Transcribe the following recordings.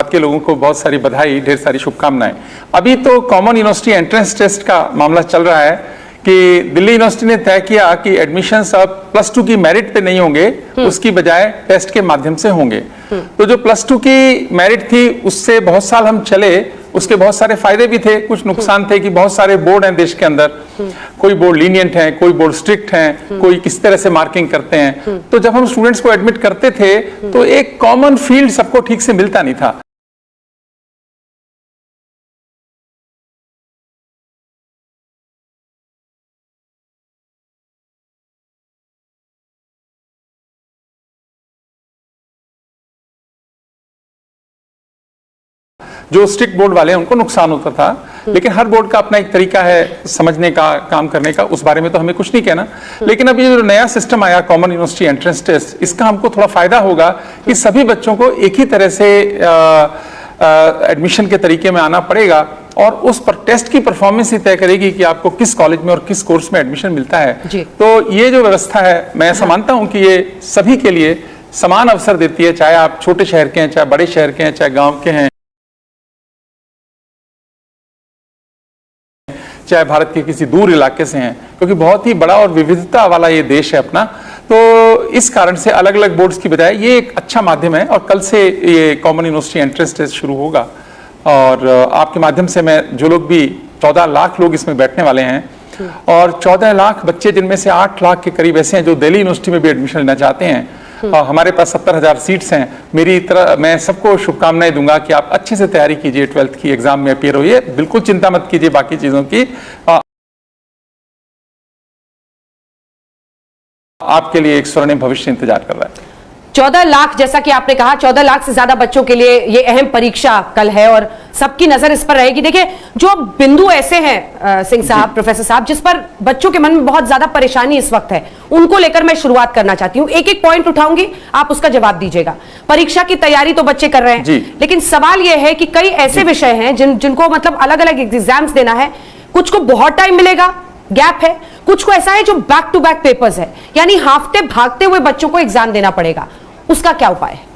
भारत के लोगों को बहुत सारी बधाई, ढेर सारी शुभकामनाएं। अभी तो कॉमन यूनिवर्सिटी एंट्रेंस टेस्ट का मामला चल रहा है कि दिल्ली यूनिवर्सिटी ने तय किया कि एडमिशन्स अब +2 की मेरिट पे नहीं होंगे, उसकी बजाय टेस्ट के माध्यम से होंगे। तो जो +2 की मेरिट थी उससे बहुत साल हम चले, उसके बहुत सारे फायदे भी थे, कुछ नुकसान थे कि बहुत सारे बोर्ड हैं देश के अंदर, कोई बोर्ड लीनियंट है, कोई बोर्ड स्ट्रिक्ट है, कोई किस तरह से मार्किंग करते हैं। तो जब हम स्टूडेंट्स को एडमिट करते थे तो एक कॉमन फील्ड सबको ठीक से मिलता नहीं था। जो स्ट्रिक्ट बोर्ड वाले हैं उनको नुकसान होता था, लेकिन हर बोर्ड का अपना एक तरीका है समझने का, काम करने का, उस बारे में तो हमें कुछ नहीं कहना। लेकिन अभी जो नया सिस्टम आया कॉमन यूनिवर्सिटी एंट्रेंस टेस्ट, इसका हमको थोड़ा फायदा होगा कि सभी बच्चों को एक ही तरह से एडमिशन के तरीके में आना पड़ेगा और उस पर टेस्ट की परफॉर्मेंस ही तय करेगी कि आपको किस कॉलेज में और किस कोर्स में एडमिशन मिलता है। तो ये जो व्यवस्था है, मैं ऐसा मानता हूं कि ये सभी के लिए समान अवसर देती है, चाहे आप छोटे शहर के हैं, चाहे बड़े शहर के हैं, चाहे गाँव के हैं, चाहे भारत के किसी दूर इलाके से हैं, क्योंकि बहुत ही बड़ा और विविधता वाला ये देश है अपना। तो इस कारण से अलग अलग बोर्ड्स की बजाय ये एक अच्छा माध्यम है और कल से ये कॉमन यूनिवर्सिटी एंट्रेंस टेस्ट शुरू होगा और आपके माध्यम से मैं जो लोग भी 14 लाख लोग इसमें बैठने वाले हैं और 14 लाख बच्चे जिनमें से 8 लाख के करीब ऐसे हैं जो दिल्ली यूनिवर्सिटी में भी एडमिशन लेना चाहते हैं और हमारे पास 70,000 सीट्स हैं। मेरी तरह मैं सबको शुभकामनाएं दूंगा कि आप अच्छे से तैयारी कीजिए, 12th की एग्जाम में अपियर होइए, बिल्कुल चिंता मत कीजिए बाकी चीजों की। आपके लिए एक स्वर्णिम भविष्य इंतजार कर रहा है। 14 लाख, जैसा कि आपने कहा, 14 लाख से ज्यादा बच्चों के लिए ये अहम परीक्षा कल है और सबकी नजर इस पर रहेगी। देखिए, जो बिंदु ऐसे हैं सिंह साहब, प्रोफेसर साहब, जिस पर बच्चों के मन में बहुत ज्यादा परेशानी इस वक्त है, उनको लेकर मैं शुरुआत करना चाहती हूं। एक एक पॉइंट उठाऊंगी, आप उसका जवाब दीजिएगा। परीक्षा की तैयारी तो बच्चे कर रहे हैं, लेकिन सवाल यह है कि कई ऐसे विषय हैं जिनको मतलब अलग अलग एग्जाम्स देना है। कुछ को बहुत टाइम मिलेगा, गैप है, कुछ को ऐसा है जो बैक टू बैक पेपर्स है, यानी हाफते भागते हुए बच्चों को एग्जाम देना पड़ेगा। उसका क्या उपाय है?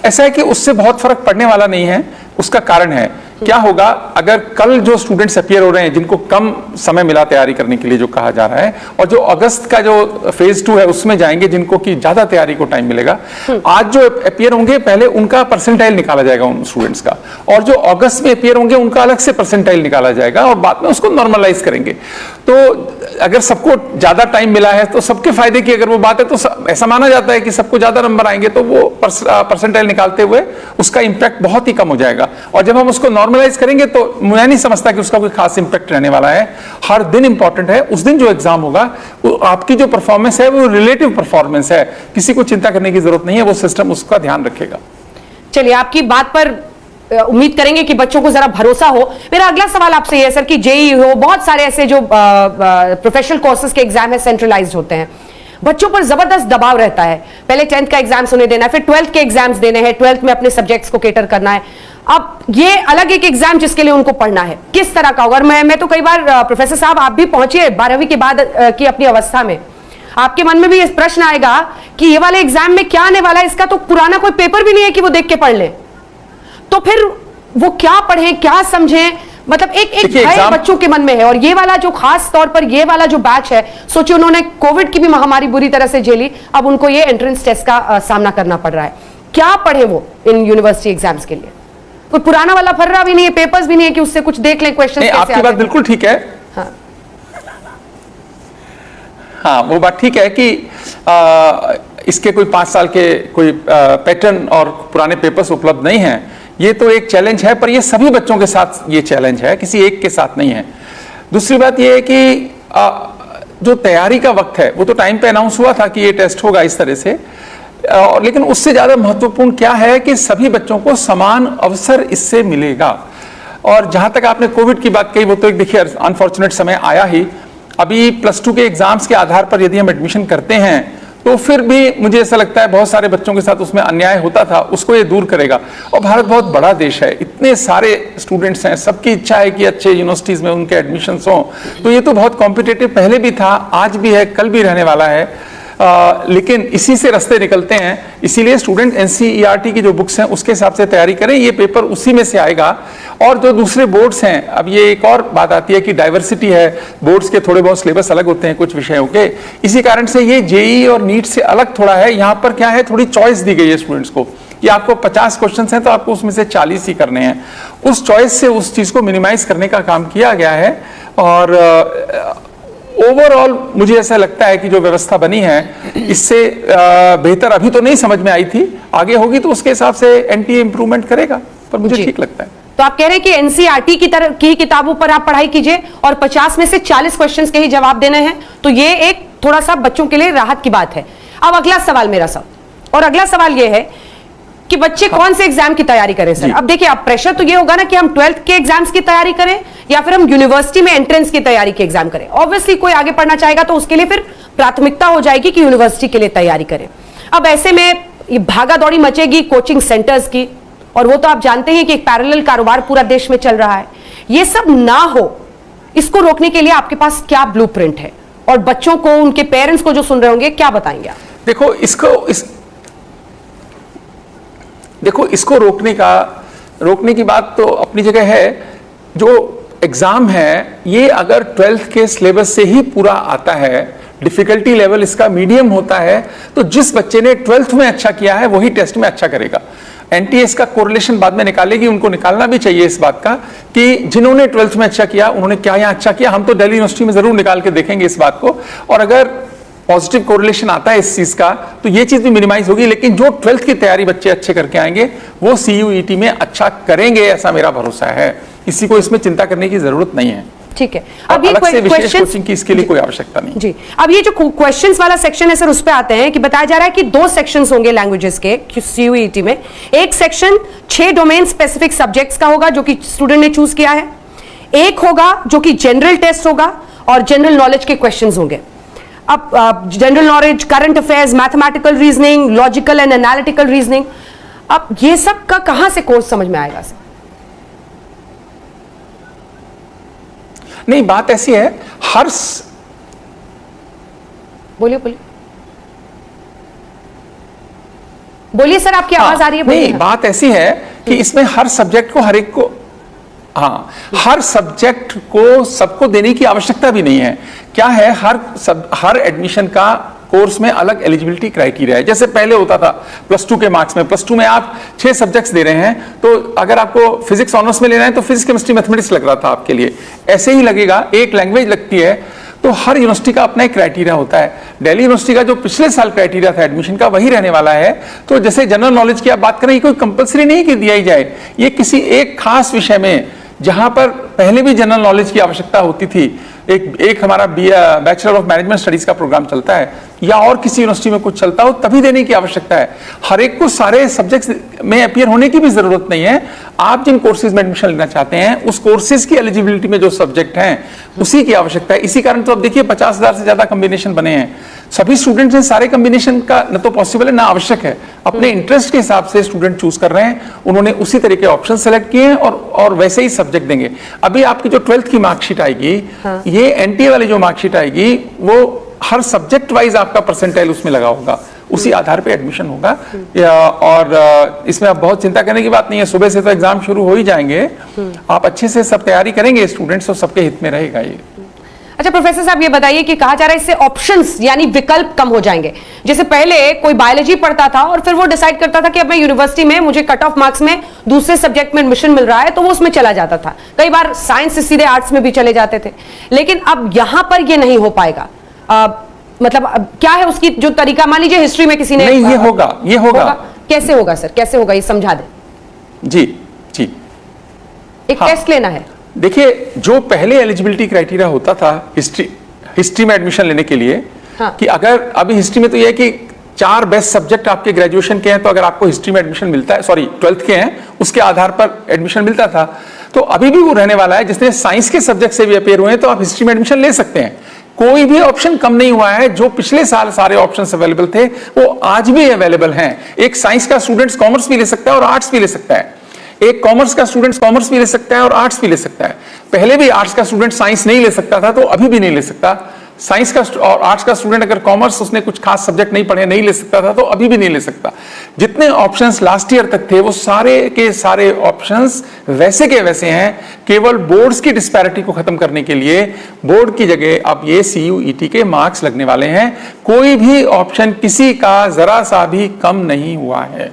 ऐसा है कि उससे बहुत फर्क पड़ने वाला नहीं है। उसका कारण है, क्या होगा अगर कल जो स्टूडेंट्स अपियर हो रहे हैं जिनको कम समय मिला तैयारी करने के लिए जो कहा जा रहा है, और जो अगस्त का जो फेज 2 है उसमें जाएंगे जिनको की ज्यादा तैयारी को टाइम मिलेगा, आज जो अपियर होंगे पहले उनका परसेंटाइल निकाला जाएगा उन स्टूडेंट्स का, और जो अगस्त में अपियर होंगे उनका अलग से परसेंटाइल निकाला जाएगा और बाद में उसको नॉर्मलाइज करेंगे। तो अगर सबको ज्यादा टाइम मिला है तो सबके फायदे की अगर वो बात है तो ऐसा माना जाता है कि सबको ज्यादा नंबर आएंगे तो वो परसेंटाइल निकालते हुए उसका इंपैक्ट बहुत ही कम हो जाएगा। और जब हम उसको नॉर्मलाइज करेंगे तो मैं नहीं समझता कि उसका कोई खास इंपैक्ट रहने वाला है। हर दिन इंपॉर्टेंट है, उस दिन जो एग्जाम होगा वो आपकी जो परफॉर्मेंस है वो रिलेटिव परफॉर्मेंस है, किसी को चिंता करने की जरूरत नहीं है, वो सिस्टम उसका ध्यान रखेगा। चलिए, आपकी बात पर उम्मीद करेंगे कि बच्चों को जरा भरोसा हो। मेरा अगला सवाल आपसे यह है सर कि जेईई हो, बहुत सारे ऐसे जो प्रोफेशनल कोर्सेज के एग्जाम है सेंट्रलाइज्ड होते हैं, बच्चों पर जबरदस्त दबाव रहता है। पहले 10th का एग्जाम्स उन्हें देना है, फिर 12th के एग्जाम्स देने हैं, 12th में अपने सब्जेक्ट्स को केटर करना है। अब ये अलग एक एग्जाम जिसके लिए उनको पढ़ना है, किस तरह का होगा? और मैं तो कई बार प्रोफेसर साहब, आप भी पहुंचे 12वीं के बाद की अपनी अवस्था में, आपके मन में भी इस प्रश्न आएगा कि ये वाले एग्जाम में क्या आने वाला है, इसका तो पुराना कोई पेपर भी नहीं है कि वो देख के पढ़ ले, तो फिर वो क्या पढ़ें, क्या समझें? मतलब एक भय बच्चों के मन में है। और ये वाला जो खास तौर पर ये वाला जो बैच है, सोचिए उन्होंने कोविड की भी महामारी बुरी तरह से झेली, अब उनको ये एंट्रेंस टेस्ट का सामना करना पड़ रहा है। क्या पढ़े वो इन यूनिवर्सिटी एग्जाम्स के लिए? कोई पुराना वाला फर्रा भी नहीं है, पेपर्स भी नहीं है कि उससे कुछ देख लें क्वेश्चन। आपकी बात बिल्कुल ठीक है। हाँ, वो बात ठीक है कि इसके कोई 5 साल के कोई पैटर्न और पुराने पेपर्स उपलब्ध नहीं हैं। ये तो एक चैलेंज है, पर ये सभी बच्चों के साथ ये चैलेंज है, किसी एक के साथ नहीं है। दूसरी बात ये है कि जो तैयारी का वक्त है वो तो टाइम पे अनाउंस हुआ था कि ये टेस्ट होगा इस तरह से, लेकिन उससे ज्यादा महत्वपूर्ण क्या है कि सभी बच्चों को समान अवसर इससे मिलेगा। और जहां तक आपने कोविड की बात कही, वो तो एक देखिए अनफॉर्चुनेट समय आया ही। अभी +2 के एग्जाम्स के आधार पर यदि हम एडमिशन करते हैं तो फिर भी मुझे ऐसा लगता है बहुत सारे बच्चों के साथ उसमें अन्याय होता था, उसको ये दूर करेगा। और भारत बहुत बड़ा देश है, इतने सारे स्टूडेंट्स हैं, सबकी इच्छा है कि अच्छे यूनिवर्सिटीज में उनके एडमिशन्स हों। तो ये तो बहुत कॉम्पिटिटिव पहले भी था, आज भी है, कल भी रहने वाला है। लेकिन इसी से रास्ते निकलते हैं, इसीलिए स्टूडेंट एनसीईआरटी की जो बुक्स हैं उसके हिसाब से तैयारी करें, ये पेपर उसी में से आएगा। और जो दूसरे बोर्ड्स हैं, अब ये एक और बात आती है कि डाइवर्सिटी है, बोर्ड्स के थोड़े बहुत सिलेबस अलग होते हैं कुछ विषयों के, इसी कारण से ये जेईई और नीट से अलग थोड़ा है। यहाँ पर क्या है, थोड़ी चॉइस दी गई है स्टूडेंट्स को कि आपको 50 क्वेश्चन हैं तो आपको उसमें से 40 ही करने हैं। उस चॉइस से उस चीज को मिनिमाइज करने का काम किया गया है। और ओवरऑल मुझे ऐसा लगता है कि जो व्यवस्था बनी है इससे बेहतर अभी तो नहीं समझ में आई थी, आगे होगी तो उसके हिसाब से एनटीए इंप्रूवमेंट करेगा, पर मुझे ठीक लगता है। तो आप कह रहे हैं कि एनसीईआरटी की तरह की किताबों पर आप पढ़ाई कीजिए और 50 में से 40 क्वेश्चंस के ही जवाब देने हैं, तो ये एक थोड़ा सा बच्चों के लिए राहत की बात है। अब अगला सवाल मेरा सब, और अगला सवाल ये है कि बच्चे कौन से एग्जाम की तैयारी करें सर? अब देखिए, अब प्रेशर तो ये होगा ना कि हम 12th के एग्जाम्स की तैयारी करें या फिर हम यूनिवर्सिटी में एंट्रेंस की तैयारी के एग्जाम करें। ऑब्वियसली कोई आगे पढ़ना चाहेगा तो उसके लिए फिर प्राथमिकता हो जाएगी कि यूनिवर्सिटी के लिए तैयारी करें। अब ऐसे में ये भागा दौड़ी मचेगी कोचिंग सेंटर्स की, और वो तो आप जानते हैं कि एक पैरेलल कारोबार पूरा देश में चल रहा है। ये सब ना हो, इसको रोकने के लिए आपके पास क्या ब्लूप्रिंट है, और बच्चों को, उनके पेरेंट्स को जो सुन रहे होंगे, क्या बताएंगे आप? देखो, इसको रोकने की बात तो अपनी जगह है। जो एग्जाम है ये अगर 12th के सिलेबस से ही पूरा आता है, डिफिकल्टी लेवल इसका मीडियम होता है, तो जिस बच्चे ने 12th में अच्छा किया है वही टेस्ट में अच्छा करेगा। एनटीए इसका कोरिलेशन बाद में निकालेगी, उनको निकालना भी चाहिए इस बात का कि जिन्होंने 12th में अच्छा किया उन्होंने क्या यहाँ अच्छा किया। हम तो दिल्ली यूनिवर्सिटी में जरूर निकाल के देखेंगे इस बात को, और अगर पॉजिटिव कोरिलेशन आता है इस चीज का तो ये चीज भी मिनिमाइज होगी। लेकिन जो 12th की तैयारी बच्चे अच्छे करके आएंगे वो सीयूईटी में अच्छा करेंगे, ऐसा मेरा भरोसा है। किसी को इसमें चिंता करने की जरूरत नहीं है। ठीक है, अब अलग से विशेष कोचिंग की इसके लिए कोई आवश्यकता नहीं जी। अब ये जो क्वेश्चंस वाला सेक्शन है सर, उस पे आते हैं कि बताया जा रहा है कि 2 सेक्शंस होंगे लैंग्वेजेस के सीयूईटी में। एक सेक्शन 6 डोमेन स्पेसिफिक सब्जेक्ट्स का होगा जो कि स्टूडेंट ने चूज किया है, एक होगा जो कि जनरल टेस्ट होगा और जनरल नॉलेज के क्वेश्चंस होंगे। अब general knowledge, current affairs, mathematical reasoning, logical and analytical reasoning, अब ये सब का कहां से कोर्स समझ में आएगा सर? नहीं, बात ऐसी है, बोलिए बोलिए सर, आपकी आवाज आ रही है। नहीं, बात ऐसी है कि इसमें हर सब्जेक्ट को, हर एक को, हर सब्जेक्ट को सबको देने की आवश्यकता भी नहीं है। क्या है, हर एडमिशन का कोर्स में अलग एलिजिबिलिटी क्राइटेरिया है। जैसे पहले होता था +2 के मार्क्स में, +2 में आप 6 सब्जेक्ट्स दे रहे हैं, तो अगर आपको फिजिक्स ऑनर्स में लेना है तो फिजिक्स, केमिस्ट्री, मैथमेटिक्स लग रहा था आपके लिए, ऐसे ही लगेगा। एक लैंग्वेज लगती है, तो हर यूनिवर्सिटी का अपना एक क्राइटेरिया होता है। दिल्ली यूनिवर्सिटी का जो पिछले साल क्राइटेरिया था एडमिशन का वही रहने वाला है। तो जैसे जनरल नॉलेज की आप बात करें, कोई कंपलसरी नहीं कि दिया ही जाए, ये किसी एक खास विषय में जहां पर पहले भी जनरल नॉलेज की आवश्यकता होती थी, एक हमारा बैचलर ऑफ मैनेजमेंट स्टडीज का प्रोग्राम चलता है या और किसी यूनिवर्सिटी में कुछ चलता हो, तभी देने की आवश्यकता है। हर एक को सारे सब्जेक्ट्स में अपीयर होने की भी जरूरत नहीं है। आप जिन कोर्सेज में एडमिशन लेना चाहते हैं उस कोर्सेज की एलिजिबिलिटी में जो सब्जेक्ट हैं उसी की आवश्यकता है। इसी कारण तो अब देखिए 50,000 से ज्यादा कॉम्बिनेशन बने हैं। सभी स्टूडेंट्स ने सारे कॉम्बिनेशन का न तो पॉसिबल है ना आवश्यक है। अपने इंटरेस्ट के हिसाब से स्टूडेंट चूज कर रहे हैं, उन्होंने उसी तरह के ऑप्शन सेलेक्ट किए हैं और वैसे ही सब्जेक्ट देंगे। अभी आपकी जो 12th की मार्कशीट आएगी, ये एनटीए वाली जो मार्कशीट आएगी, वो हर सब्जेक्ट वाइज आपका परसेंटाइल उसमें लगा होगा, उसी आधार पे एडमिशन होगा। और इसमें अब बहुत चिंता करने की बात नहीं है। सुबह से तो एग्जाम शुरू हो ही जाएंगे, आप अच्छे से सब तैयारी करेंगे स्टूडेंट्स, तो सबके हित में रहेगा ये। अच्छा प्रोफेसर साहब, ये बताइए कि कहा जा रहा है इससे ऑप्शंस यानी विकल्प कम हो जाएंगे। जैसे पहले कोई बायोलॉजी पढ़ता था और फिर वो डिसाइड करता था कि अब मैं यूनिवर्सिटी में, मुझे कट ऑफ मार्क्स में दूसरे सब्जेक्ट में एडमिशन मिल रहा है, तो वो उसमें चला जाता था। कई बार साइंस से सीधे आर्ट्स में भी चले जाते थे। लेकिन अब यहां पर ये नहीं हो पाएगा। मतलब क्या है उसकी जो तरीका? मान लीजिए हिस्ट्री में किसी ने, नहीं, ये होगा। कैसे होगा सर, कैसे होगा, ये समझा दें। जी, एक टेस्ट लेना है। देखिए, जो पहले एलिजिबिलिटी क्राइटेरिया होता था हिस्ट्री में एडमिशन लेने के लिए, कि अगर अभी हिस्ट्री में तो यह है कि 4 बेस्ट सब्जेक्ट आपके ग्रेजुएशन के हैं तो अगर आपको हिस्ट्री में एडमिशन मिलता है, 12th के हैं, उसके आधार पर एडमिशन मिलता था। तो अभी भी वो रहने वाला है। जिसने साइंस के सब्जेक्ट से भी अपेयर हुए हैं तो आप हिस्ट्री में एडमिशन ले सकते हैं। कोई भी ऑप्शन कम नहीं हुआ है। जो पिछले साल सारे ऑप्शंस अवेलेबल थे वो आज भी अवेलेबल हैं। एक साइंस का स्टूडेंट कॉमर्स भी ले सकता है और आर्ट्स भी ले सकता है। एक कॉमर्स का स्टूडेंट कॉमर्स भी ले सकता है और आर्ट्स भी ले सकता है। पहले भी आर्ट्स का स्टूडेंट साइंस नहीं ले सकता था, तो अभी भी नहीं ले सकता। साइंस का और आर्ट्स का स्टूडेंट अगर कॉमर्स उसने कुछ खास सब्जेक्ट नहीं पढ़े, नहीं ले सकता था, तो अभी भी नहीं ले सकता। जितने ऑप्शंस लास्ट ईयर तक थे वो सारे के सारे ऑप्शंस वैसे के वैसे हैं। केवल बोर्ड्स की डिस्पैरिटी को खत्म करने के लिए बोर्ड की जगह अब ये CUET के मार्क्स लगने वाले हैं। कोई भी ऑप्शन किसी का जरा सा भी कम नहीं हुआ है।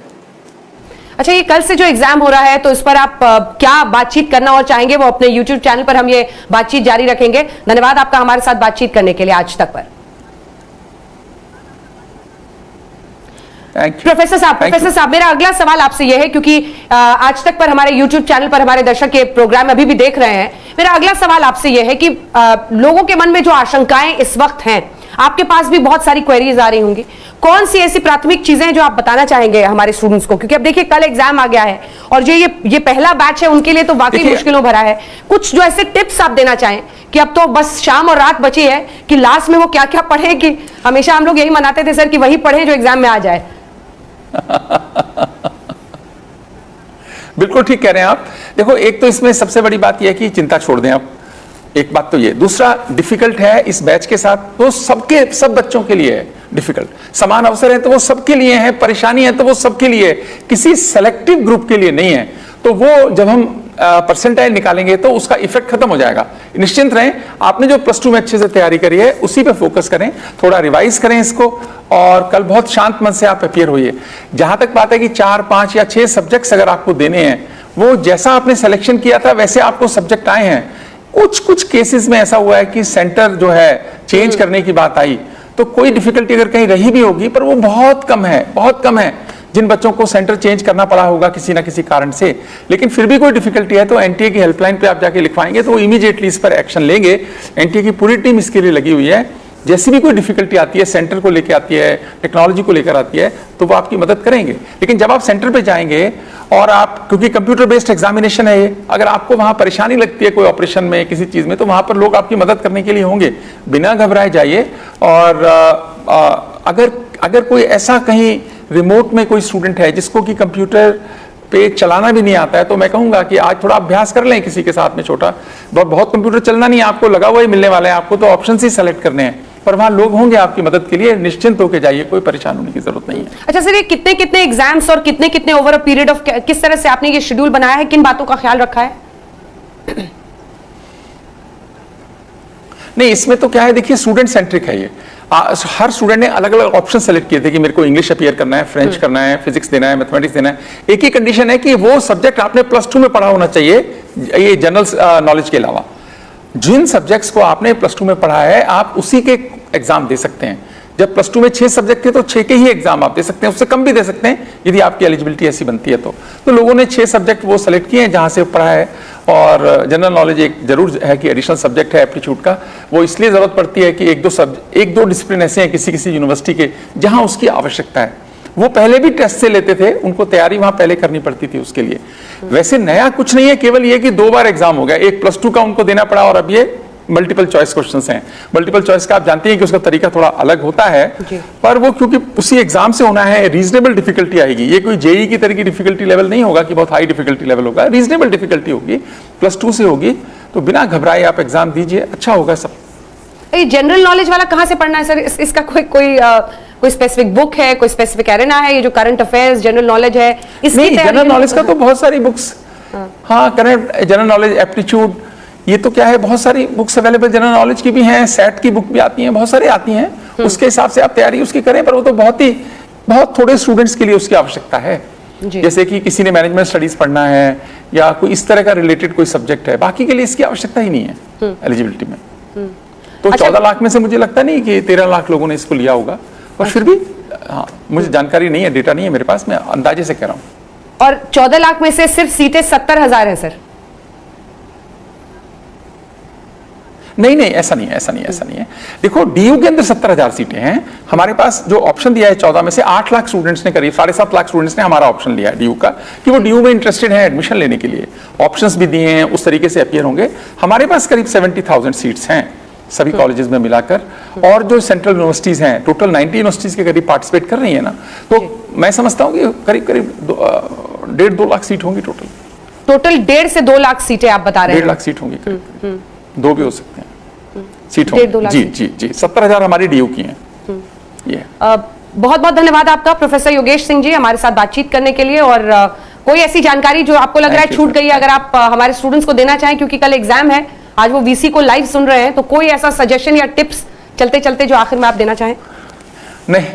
अच्छा, ये कल से जो एग्जाम हो रहा है तो इस पर आप क्या बातचीत करना और चाहेंगे, वो अपने YouTube चैनल पर हम ये बातचीत जारी रखेंगे। धन्यवाद आपका हमारे साथ बातचीत करने के लिए आज तक पर। प्रोफेसर साहब, मेरा अगला सवाल आपसे यह है, क्योंकि आज तक पर हमारे YouTube चैनल पर हमारे दर्शक ये प्रोग्राम अभी भी देख रहे हैं। मेरा अगला सवाल आपसे यह है कि लोगों के मन में जो आशंकाएं इस वक्त हैं, आपके पास भी बहुत सारी क्वेरीज आ रही होंगी, कौन सी ऐसी प्राथमिक चीजें हैं जो आप बताना चाहेंगे हमारे स्टूडेंट्स को? क्योंकि अब देखिए कल एग्जाम आ गया है और जो ये पहला बैच है उनके लिए तो वाकई मुश्किलों भरा है। कुछ जो ऐसे टिप्स आप देना चाहें कि अब तो बस शाम और रात बची है कि लास्ट में वो क्या क्या पढ़े, कि हमेशा हम लोग यही मनाते थे सर कि वही पढ़े जो एग्जाम में आ जाए। बिल्कुल ठीक कह रहे हैं आप। देखो, एक तो इसमें सबसे बड़ी बात यह है कि चिंता छोड़ दें आप, एक बात तो ये। दूसरा, डिफिकल्ट है इस बैच के साथ तो सब बच्चों के लिए है डिफिकल्ट। समान अवसर है तो वो सबके लिए है, परेशानी है तो वो सबके लिए, किसी सेलेक्टिव ग्रुप के लिए नहीं है। तो वो जब हम परसेंटाइल निकालेंगे तो उसका इफेक्ट खत्म हो जाएगा। निश्चिंत रहें, आपने जो प्लस 2 में अच्छे से तैयारी करी है उसी पे फोकस करें, थोड़ा रिवाइज करें इसको, और कल बहुत शांत मन से आप अपियर होइए। जहां तक बात है कि 4, 5 या 6 सब्जेक्ट्स अगर आपको देने हैं, वो जैसा आपने सिलेक्शन किया था वैसे आपको सब्जेक्ट आए हैं। कुछ केसेस में ऐसा हुआ है कि सेंटर जो है चेंज करने की बात आई, तो कोई डिफिकल्टी अगर कहीं रही भी होगी, पर वो बहुत कम है, बहुत कम है जिन बच्चों को सेंटर चेंज करना पड़ा होगा किसी ना किसी कारण से। लेकिन फिर भी कोई डिफिकल्टी है तो एनटीए की हेल्पलाइन पे आप जाके लिखवाएंगे तो वो इमीडिएटली इस पर एक्शन लेंगे। एनटीए की पूरी टीम इसके लिए लगी हुई है। जैसी भी कोई डिफिकल्टी आती है, सेंटर को लेकर आती है, टेक्नोलॉजी को लेकर आती है, तो वो आपकी मदद करेंगे। लेकिन जब आप सेंटर पे जाएंगे और आप, क्योंकि कंप्यूटर बेस्ड एग्जामिनेशन है ये, अगर आपको वहां परेशानी लगती है कोई ऑपरेशन में, किसी चीज में, तो वहां पर लोग आपकी मदद करने के लिए होंगे। बिना घबराए जाइए। और अगर कोई ऐसा कहीं रिमोट में कोई स्टूडेंट है जिसको कि कंप्यूटर पे चलाना भी नहीं आता है, तो मैं कहूंगा कि आज थोड़ा अभ्यास कर लें किसी के साथ में छोटा बहुत। कंप्यूटर चलना नहीं है, आपको लगा हुआ ही मिलने वाला है, आपको तो ऑप्शंस ही सेलेक्ट करने हैं, पर वहां लोग होंगे आपकी मदद के लिए। निश्चिंत होकर जाइए, कोई परेशान होने की जरूरत नहीं है। अच्छा सर, ये कितने कितने एग्जाम्स और कितने कितने ओवर अ पीरियड ऑफ, किस तरह से आपने ये शेड्यूल बनाया है, किन बातों का ख्याल रखा है? नहीं, इसमें तो क्या है, देखिए स्टूडेंट सेंट्रिक है ये। हर स्टूडेंट ने अलग अलग ऑप्शन सेलेक्ट किए थे कि मेरे को इंग्लिश अपियर करना है, फ्रेंच करना है, फिजिक्स देना है, मैथमेटिक्स देना है। एक ही कंडीशन है कि वो सब्जेक्ट आपने प्लस 2 में पढ़ा होना चाहिए, ये जनरल नॉलेज के अलावा। जिन सब्जेक्ट्स को आपने प्लस 2 में पढ़ा है आप उसी के एग्जाम दे सकते हैं। जब प्लस 2 में 6 सब्जेक्ट थे तो 6 के ही एग्जाम आप दे सकते हैं, उससे कम भी दे सकते हैं यदि आपकी एलिजिबिलिटी ऐसी बनती है तो लोगों ने 6 सब्जेक्ट वो सेलेक्ट किए हैं जहां से पढ़ा है। और जनरल नॉलेज एक जरूर है कि एडिशनल सब्जेक्ट है एप्टीट्यूड का, वो इसलिए जरूरत पड़ती है कि एक दो डिसिप्लिन ऐसे हैं किसी यूनिवर्सिटी के जहां उसकी आवश्यकता है। वो पहले भी टेस्ट से लेते थे, उनको तैयारी वहां पहले करनी पड़ती थी उसके लिए। वैसे नया कुछ नहीं है, केवल ये कि 2 बार एग्जाम हो गया, एक प्लस 2 का उनको देना पड़ा और अब ये मल्टीपल चॉइस क्वेश्चंस हैं। मल्टीपल चॉइस का आप जानते हैं कि उसका तरीका थोड़ा अलग होता है, पर वो क्योंकि उसी एग्जाम से होना है, रीजनेबल डिफिकल्टी आएगी। ये कोई जेई की तरह की डिफिकल्टी लेवल नहीं होगा कि बहुत हाई डिफिकल्टी लेवल होगा, रीजनेबल डिफिकल्टी होगी, प्लस 2 से होगी। तो बिना घबराए आप एग्जाम दीजिए, अच्छा होगा सब। ये जनरल नॉलेज वाला कहाँ से पढ़ना है सर? इसका कोई स्पेसिफिक बुक है, कोई स्पेसिफिक एरिना है? ये जो करंट अफेयर्स जनरल नॉलेज है, इसकी जनरल नॉलेज का तो बहुत सारी बुक्स, हाँ, करंट जनरल नॉलेज, एप्टीट्यूड, ये तो क्या है, बहुत सारी बुक्स अवेलेबल जनरल नॉलेज की भी हैं, सेट की बुक भी आती हैं, बहुत सारी आती हैं। उसके हिसाब से आप तैयारी उसकी करें, पर वो तो बहुत थोड़े स्टूडेंट्स के लिए उसकी आवश्यकता है। जैसे कि किसी ने मैनेजमेंट स्टडीज पढ़ना है या कोई इस तरह का रिलेटेड कोई सब्जेक्ट है, बाकी के लिए इसकी आवश्यकता ही नहीं है एलिजिबिलिटी में। तो 14 लाख में से मुझे लगता नहीं कि 13 लाख लोगों ने इसको लिया होगा, और फिर भी हाँ, मुझे जानकारी नहीं है, डेटा नहीं है मेरे पास, मैं अंदाजे से कह रहा हूँ। और 14 लाख में से सिर्फ सीटें 70,000 है सर? नहीं, ऐसा नहीं है। देखो, डीयू के अंदर 70,000 सीटें हैं। हमारे पास जो ऑप्शन दिया है 14 में से 8 लाख स्टूडेंट्स ने, करीब 7.5 लाख स्टूडेंट्स ने हमारा ऑप्शन लिया है डीयू का, कि वो डीयू में इंटरेस्टेड है एडमिशन लेने के लिए। ऑप्शंस भी दिए हैं, उस तरीके से अपियर होंगे। हमारे पास करीब 70,000 सीट्स हैं सभी कॉलेजेस में मिलाकर, और जो सेंट्रल यूनिवर्सिटीज हैं, टोटल 90 यूनिवर्सिटीज के करीब पार्टिसिपेट कर रही है ना, तो मैं समझता हूँ कि करीब 1.5-2 लाख सीट होंगी टोटल 1.5 से 2 लाख सीटें आप बता रहे हैं? 1.5 लाख सीट होंगी, 2 भी हो सकते हैं। सीट 1.5-2 लाख जी जी जी 70,000 हमारी डीयू की हैं। ये बहुत बहुत धन्यवाद आपका प्रोफेसर योगेश सिंह जी हमारे साथ बातचीत करने के लिए। और कोई ऐसी जानकारी जो आपको लग रहा है छूट गई है, अगर आप हमारे स्टूडेंट्स को देना चाहें, क्योंकि कल एग्जाम है, आज वो वीसी को लाइव सुन रहे हैं, तो कोई ऐसा सजेशन या टिप्स चलते चलते जो आखिर में आप देना चाहें? नहीं,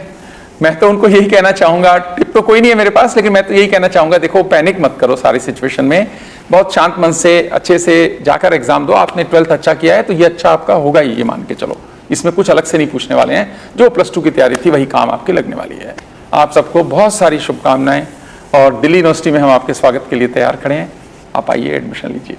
मैं तो उनको यही कहना चाहूंगा, टिप तो कोई नहीं है मेरे पास, लेकिन मैं तो यही कहना चाहूंगा, देखो पैनिक मत करो सारी सिचुएशन में, बहुत शांत मन से अच्छे से जाकर एग्जाम दो। आपने 12th अच्छा किया है तो ये अच्छा आपका होगा ही, ये मान के चलो, इसमें कुछ अलग से नहीं पूछने वाले हैं। जो +2 की तैयारी थी वही काम आपके लगने वाली है। आप सबको बहुत सारी शुभकामनाएं, और दिल्ली यूनिवर्सिटी में हम आपके स्वागत के लिए तैयार खड़े हैं। आप आइए, एडमिशन लीजिए।